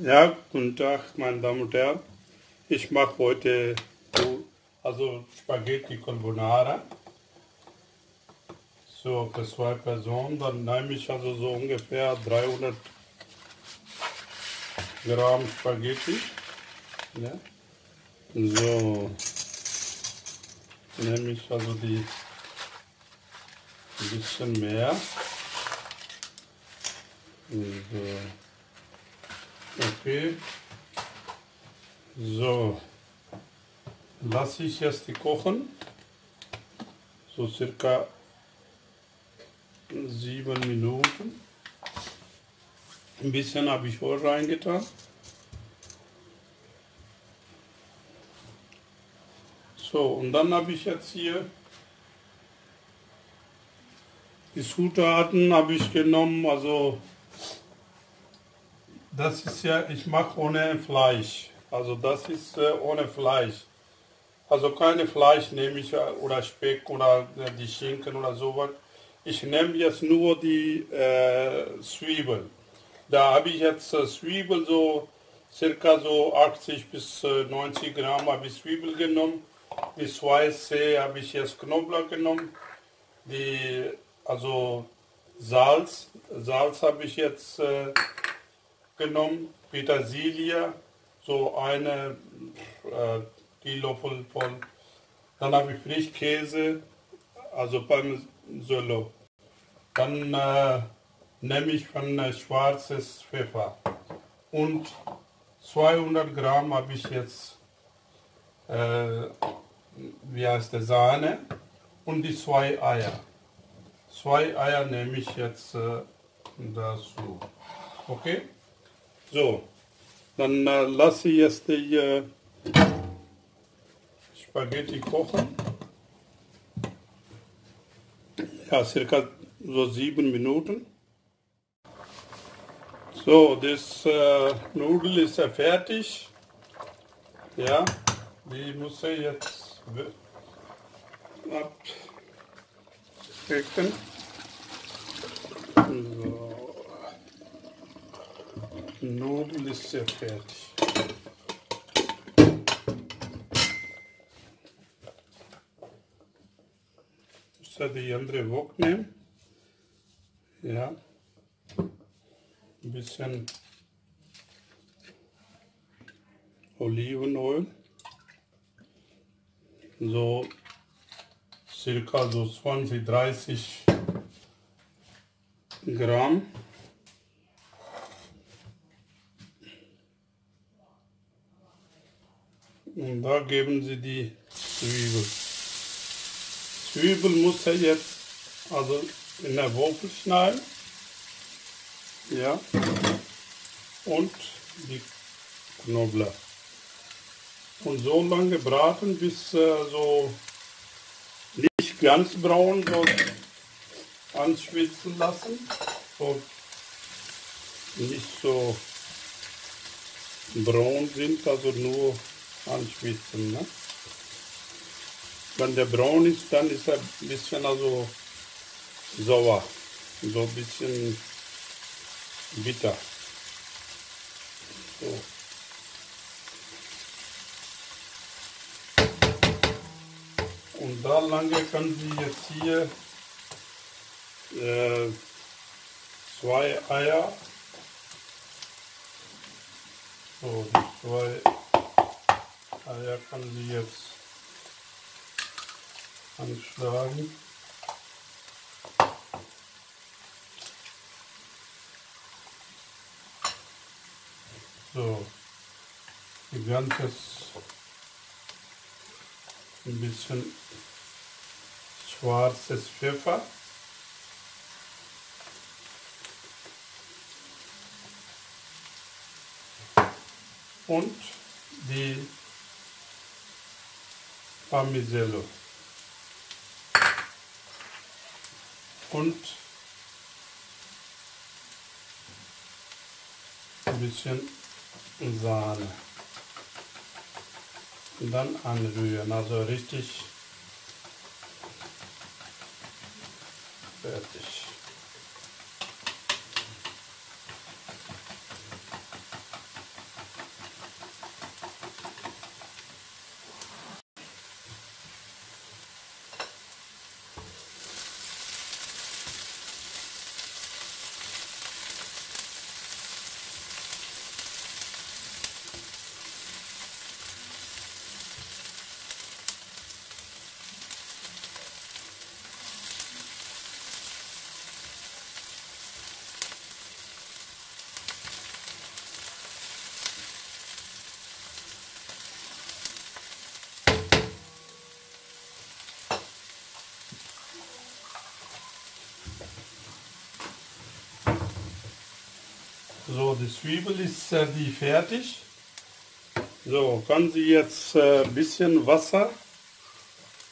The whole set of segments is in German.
Ja, guten Tag, meine Damen und Herren. Ich mache heute Spaghetti Carbonara. So für 2 Personen. Dann nehme ich also so ungefähr 300 Gramm Spaghetti. Ja. So nehme ich also die ein bisschen mehr. So. Okay. So. Lasse ich jetzt die kochen. So circa 7 Minuten. Ein bisschen habe ich Öl reingetan. So, und dann habe ich jetzt hier die Zutaten habe ich genommen. Also das ist ja, ich mache ohne Fleisch. Also das ist ohne Fleisch. Also keine Fleisch nehme ich oder Speck oder die Schinken oder sowas. Ich nehme jetzt nur die Zwiebeln. Da habe ich jetzt Zwiebel so circa so 80 bis 90 Gramm habe ich Zwiebel genommen. Die 2 C habe ich jetzt Knoblauch genommen. Also Salz habe ich jetzt genommen. Petersilie, so eine Teelöffel voll. Dann habe ich Frischkäse, also Parmigiano. Dann nehme ich von schwarzes Pfeffer. Und 200 Gramm habe ich jetzt, wie heißt der, Sahne. Und die 2 Eier. 2 Eier nehme ich jetzt dazu. Okay? So, dann lasse ich jetzt die Spaghetti kochen. Ja, circa so 7 Minuten. So, das Nudel ist ja fertig. Ja, die muss ich jetzt abdecken. So. Nudel ist ja fertig. Ich werde die andere Wok nehmen. Ja. Ein bisschen Olivenöl. So circa so 20, 30 Gramm. Und da geben Sie die Zwiebel. Zwiebel muss er jetzt also in der Würfel schneiden. Ja. Und die Knoblauch. Und so lange braten, bis so nicht ganz braun, so anschwitzen lassen. So nicht so braun sind, also nur anschwitzen. Ne? Wenn der braun ist, dann ist er ein bisschen also sauer, so ein bisschen bitter. So. Und da lange können Sie jetzt hier 2 Eier, so die 2 Eier können Sie jetzt anschlagen. So, die ganze ein bisschen schwarzes Pfeffer. Und die Parmigiano. Und ein bisschen Sahne. Und dann anrühren, also richtig fertig. So, die Zwiebel ist die fertig. So, kann sie jetzt ein bisschen Wasser,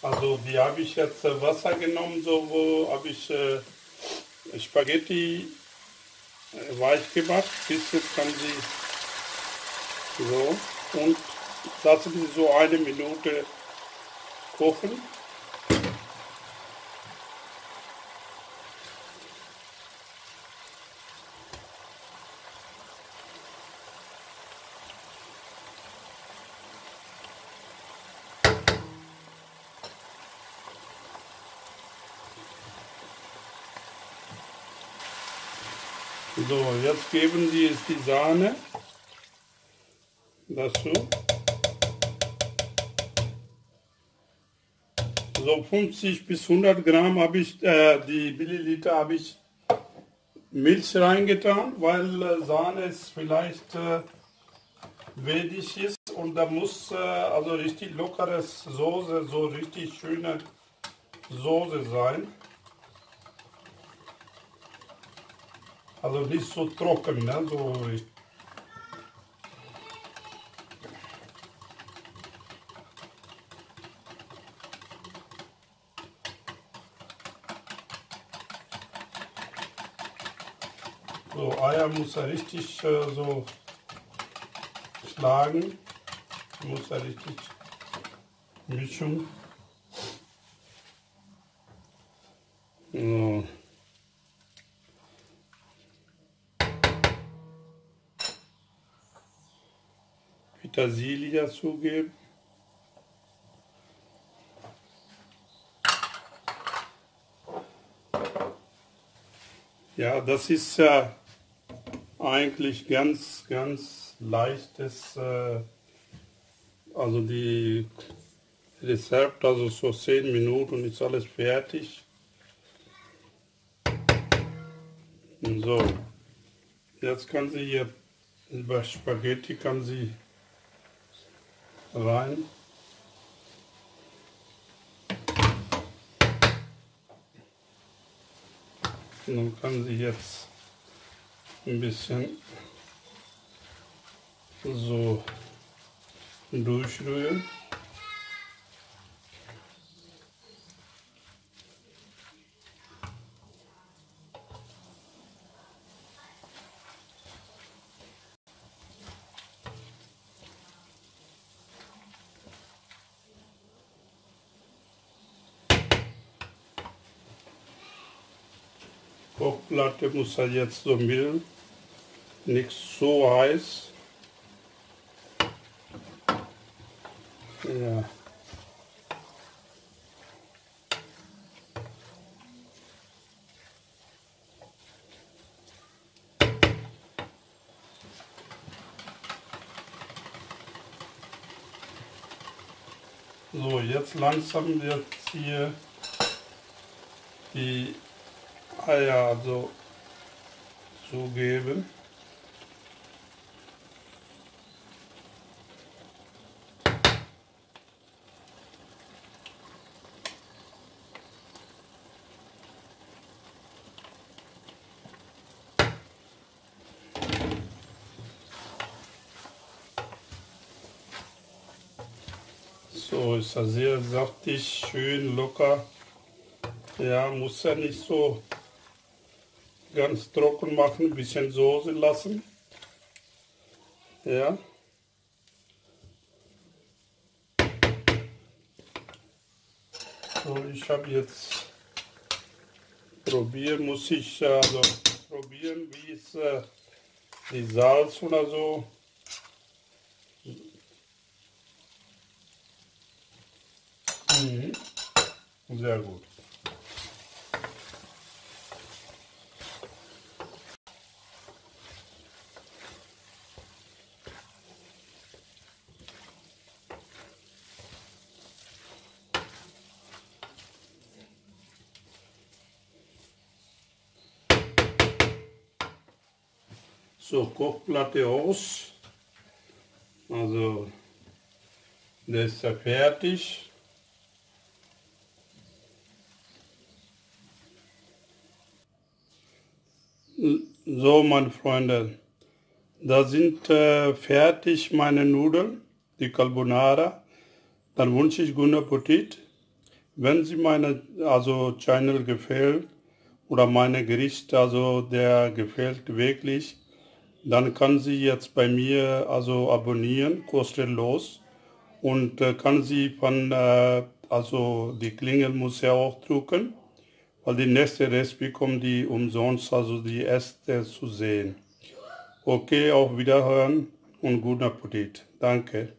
also die habe ich jetzt Wasser genommen, so wo habe ich Spaghetti weich gemacht. Bis jetzt kann sie so und lassen sie so 1 Minute kochen. So, jetzt geben Sie es die Sahne dazu. So 50 bis 100 Gramm habe ich, die Milliliter habe ich Milch reingetan, weil Sahne ist vielleicht wenig ist und da muss also richtig lockeres Soße, so richtig schöne Soße sein. Also nicht so trocken, ne? So richtig. So, Eier muss er richtig so schlagen, muss er richtig Mischung. So. Petersilie zugeben. Ja, das ist ja eigentlich ganz leichtes, also die Rezept, also so 10 Minuten ist alles fertig. So, jetzt kann sie hier über Spaghetti kann sie rein. Und dann kann sie jetzt ein bisschen so durchrühren. Kochplatte muss er jetzt so mild, nicht so heiß. Ja. So, jetzt langsam wird hier die Eier so zugeben. So ist er sehr saftig, schön locker. Ja, muss er nicht so ganz trocken machen, ein bisschen Soße lassen. Ja. So, ich habe jetzt probieren, muss ich also probieren, wie ist die Salz oder so. Sehr gut. So, Kochplatte aus. Also, der ist ja fertig. So, meine Freunde, Da sind fertig meine Nudeln, die Carbonara. Dann wünsche ich guten Appetit. Wenn Sie meine Channel gefällt oder meine Gerichte, der gefällt wirklich, dann kann Sie jetzt bei mir abonnieren, kostenlos. Und kann Sie die Klingel muss ja auch drücken, weil die nächste Recipe kommt die umsonst, die erste zu sehen. Okay, auf Wiederhören und guten Appetit. Danke.